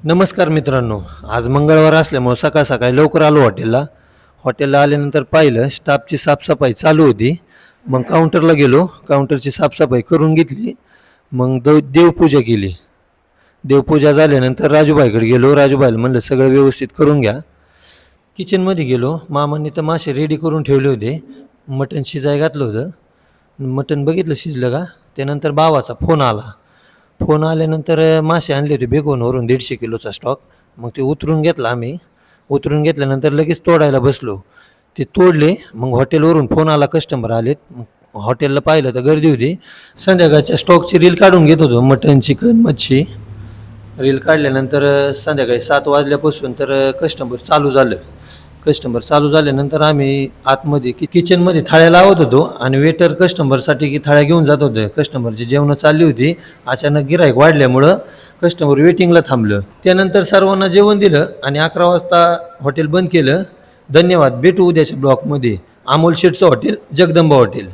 नमस्कार मित्रांनो. आज मंगळवार असल्यामुळे सकाळ सकाळी लवकर आलो हॉटेलला आल्यानंतर पाहिलं स्टाफची साफसफाई चालू होती. मग काउंटरला गेलो, काउंटरची साफसफाई करून घेतली. मग देवपूजा केली. देवपूजा झाल्यानंतर राजूभाईकडे गेलो. राजूभाईला म्हणलं सगळं व्यवस्थित करून घ्या. किचनमध्ये गेलो. मामांनी तर मासे रेडी करून ठेवले होते. मटण शिजाय घातलं होतं. मटण बघितलं शिजलं का. त्यानंतर भावाचा फोन आला. फोन आल्यानंतर मासे आणले होते बेगोनवरून 150 किलोचा स्टॉक. मग ते उतरून घेतला आम्ही. उतरून घेतल्यानंतर लगेच तोडायला बसलो. ते तोडले. मग हॉटेलवरून फोन आला, कस्टमर आलेत. मग हॉटेलला पाहिलं तर गर्दी होती. संध्याकाळच्या स्टॉकची रील काढून घेत होतो, मटन चिकन मच्छी. रील काढल्यानंतर संध्याकाळी 7 वाजल्यापासून तर कस्टमर चालू झाल्यानंतर आम्ही आतमध्ये किचनमध्ये थाळ्या लावत होतो आणि वेटर कस्टमरसाठी की थाळ्या घेऊन जात होते. कस्टमरची जेवणं चालली होती. अचानक गिऱ्हाईक वाढल्यामुळं कस्टमर वेटिंगला थांबलं. त्यानंतर सर्वांना जेवण दिलं आणि 11 वाजता हॉटेल बंद केलं. धन्यवाद. भेटू उद्याच्या ब्लॉकमध्ये. अमोल शेठचं हॉटेल, जगदंबा हॉटेल.